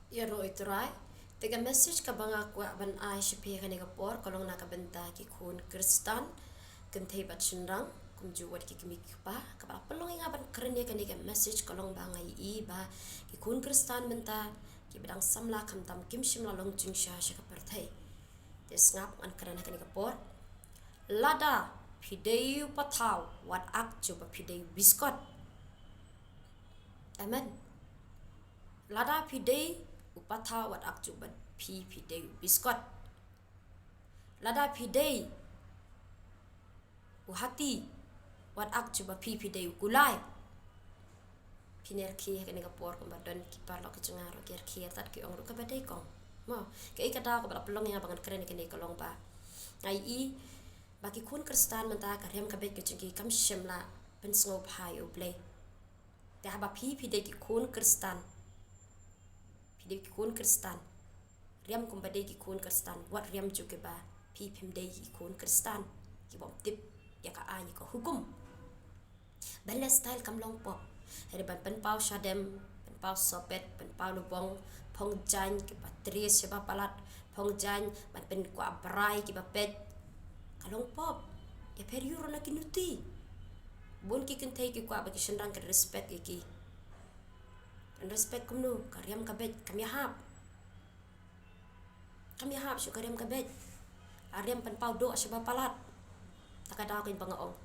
Ya ro iturai. Tega message ka banga kwa ban ai shipi ka nega por kolong na ka benta ki kun kristan ken thei bat chinrang kum ju wat ki kimi pa ka ba pelong inga ban krene ka nega message kolong banga I ba ki kun kristan benta ki bedang samla kam tam kim shim la long chung sha sha ka per thei. Des ngap an krene ka nega por lada pideu patau wat ak ju ba pideu biskot. Amen. Lada pidei upatha wat akju bat pidei biskot. Lada pidei uhati wat akju ba pidei gulai. Piner ki kene ka por ko badon ki parlo ka chungaro ker ki tat ki ong ka badai kong. Mo ke ikata ko bala pelong yang bangan keren kene ka long ba. Ai I baki kun kristan menta ka rem ka bet ka chungi kam shimla pen snop hai oble. Te haba pidei ki kun kristan. Pidei ki kun kristan. Riam kumbadai ki kun kristan. Wat riam juga ba pimdei ki kun kristan. Ki bom tip ya ka ani ko hukum. Bala style kam long pop. Hari ban pen pau shadem, pen pau sopet, pen pau lubong, pong jan ki patris siapa palat, pong jan ban pen ko abrai ki bapet. Kalong pop. Ya periuro na kinuti. Bun ki kentai ki ko abaki shendang ke respect ki. Respect kumno karyam kabet kami hap. Kami hap syu karyam kabet. Aryam pan pau do siapa palat. Takada ko bangaong.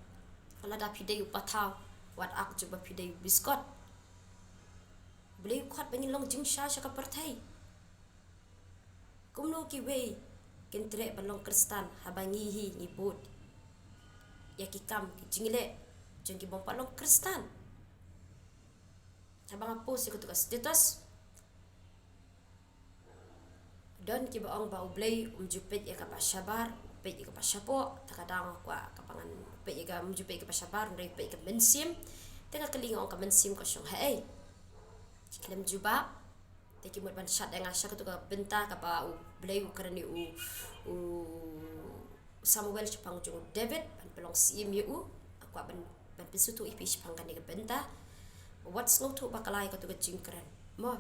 Kala da pidei upatau wat ak juba pidei biskot. Beli kuat bengin long jing sha ka pertai. Kumno ki wei kentre balong kristan habangi hi ngibut. Ya ki kam ki jingile jengki bom palong kristan. Sabang post ko tugas status. Don ki baong ba ublay umjupet ya ka pasyabar, pet ya ka pasyapo, takadang kwa kapangan pet ya ka umjupet ka pasyabar, ndai pet ka mensim, tengah kelingong ka mensim ko syong hai. Kiklem juba, teki mut ban syat dengan syak tu ka benta ka ba ublay ukarani u Samuel Chapang jung David ban pelong sim yu aku ban pisutu ipi Chapang kan ka benta. What's not to bakalai ko tu ka jingkran. Mo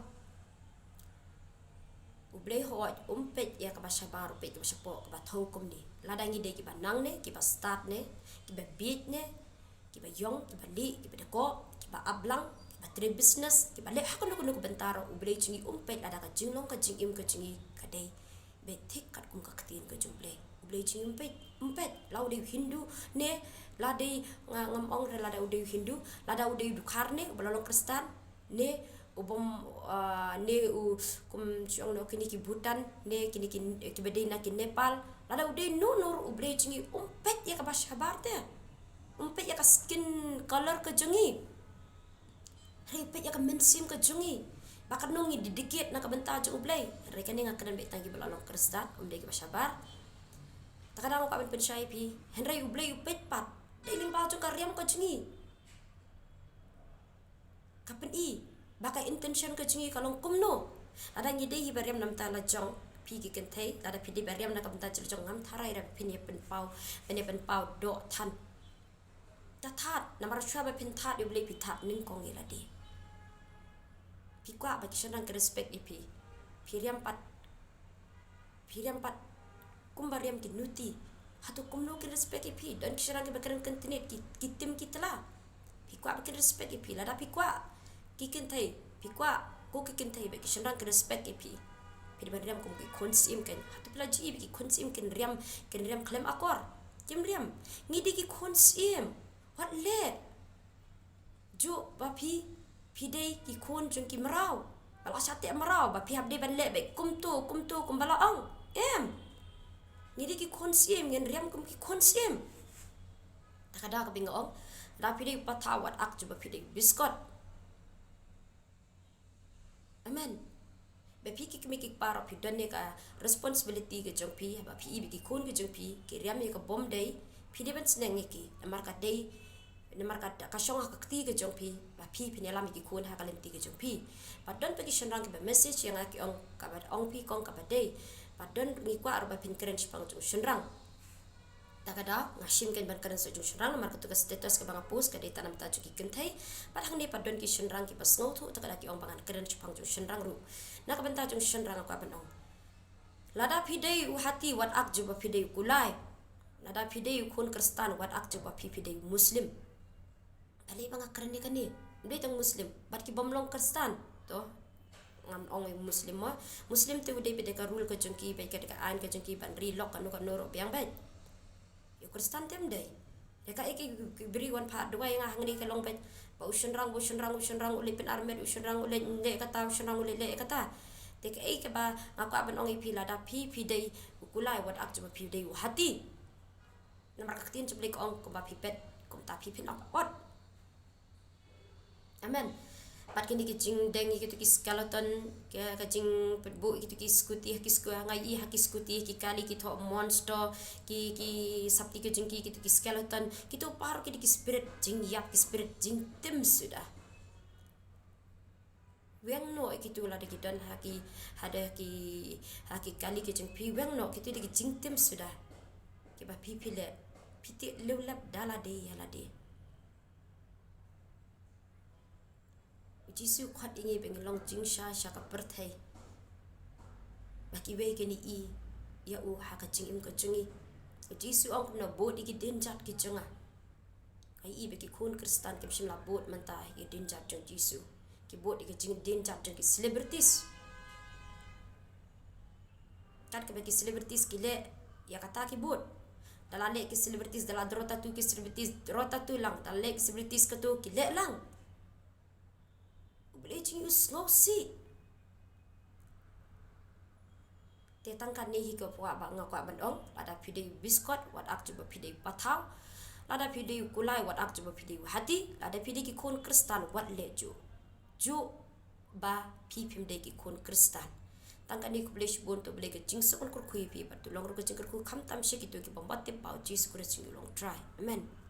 ublay ho umpet ya ka basyabar upet ka basyapo ka bathau kum ni ladangi de ki banang ne ki ba start ne ki ba beat ne ki ba yong ki ba li ki ba deko ki ba ablang ki ba tre business ki ba le hakon ko bentaro ublay chingi umpet ada ka jinglong ka jingim ka chingi ka dei be thik kat kum ka ktin ka jumblay ublay chingi umpet lau de Hindu ne la de ngam ong re la da ude Hindu la da ude dukhar ne balong kristan ne ubom ne u kum chong no kini ki Bhutan ne kini ki bedai na ki Nepal lada ude nur ublay chingi umpet ya ka bashabar te umpet ya ka skin color ka jungi repet ya ka mensim ka jungi bakar nongi didikit na ka benta jung ublay rekane ngakadan betang ki balong kristan ublay ki bashabar takadang ka ben pensyai pi henry ublay upet pat dailing ba jung ka riam ka jungi kapen I baka intention ka chingi kalong kumno ada ngide hi bariam nam ta la jong pi ki kentai ada pidi bariam na kam ta chil jong ngam tharai ra pin ye pen pau do than ta that namar chua ba pin that yu blei pi that ning kong ila de pi kwa ba ki shanang respect ipi piriam pat kum bariam ki nuti hatu kumno ki respect ipi dan ki shanang ki bakaran kontinent ki tim ki tela pi kwa ba ki respect ipi la da pi kwa kikin thai pikwa ko kikin thai be kishan ke respect epi pir bariam kum ki konsim ken hatu pla ji bi ki konsim ken riam klem akor kim riam ngidi ki konsim what le ju ba pi dei ki kon jung ki marau bala sate marau ba pi hab de ban le be kum tu kum bala ong em ngidi ki konsim ngen riam kum ki konsim takada ka binga ong rapi dei patawat ak ju ba pi dei biskot. Amen. Bepi ki kimi ki paro pi donne ka responsibility ke jong pi ba pi bi ki kun ke jong pi ki riam ye ka bom dei pi de ban sneng ki namar ka dei namar ka shong ka kti ke jong pi ba pi ne lam ki kun ha ka lenti ke jong pi ba don pe ki shandang ki ba message yang aki ong ka ba ong pi kong ka ba dei ba don ngi kwa ar ba pin keren chpang jong shandrang Takada ngashim kan ban karan sojung shrang mar katu ka status ka banga post ka data nam ta chuki kentai parang ni padon ki shrang ki pasno thu takada ki ong bangan karan chupang ju shrang ru na ka banta jung shrang ka ban ong lada pidei u hati wat ak ju ba pidei kulai lada pidei u kun kristan wat ak ju ba pidei muslim bali banga karan ni kan ni ndai tang muslim bat ki bomlong kristan to ngam ong muslim ma muslim te udai pede ka rule ka jungki bai ka an ka jungki ban ri lok kanu ka noro biang bai yo kristan tem dai deka iki beri wan pha dua yang hangni ka long bai ba usun rang uli pen armet usun rang uli le kata usun rang uli le kata deka iki ba ngaku aban ong ipi lada pi dai ukulai wat ak juma pi dai hati namar ka tin chubli ko ong ko ba pipet ko ta pipin apa wat amen pat kini ki jing deng ki tu ki skeleton ka jing bu ki tu ki skuti ngai i ha ki skuti ki kali ki tho monster ki sapti ki jing ki tu ki skeleton ki tu par ki spirit jing yap ki spirit jing tim sudah weng no ki tu la de ki dan ha ki kali ki jing pi weng no ki tu ki jing tim sudah ki ba pi le piti lulap dala de yala de Jisu khat ingi bengelong jing sha ka perthai baki we keni i ya u ha ka jing im ka jungi Jisu ong na bod iki denjat ki junga ai i beki kun kristan ke shimla bod manta i denjat jong Jisu ki bod iki jing denjat jong ki celebrities kat ke beki celebrities ki le ya kata ki bod dalale ki celebrities dala drota tu ki celebrities drota tu lang dalale ki celebrities ka tu ki le lang Belajar you slow si. Tetang kan ni hiko puak bang ngakak bandong. Lada pidei biskot wat ak coba pidei patau. Lada pidei kulai wat ak coba pidei hati. Lada pidei ki kun kristan wat leju. Ju ba pipim de ki kun kristan. Tangkan ni ku boleh shibun tu boleh ke jing sekon kur kui pi. Patulong ru ke jing kur kam tam syik itu ki bombat te pau jisu kur jing long try. Amen.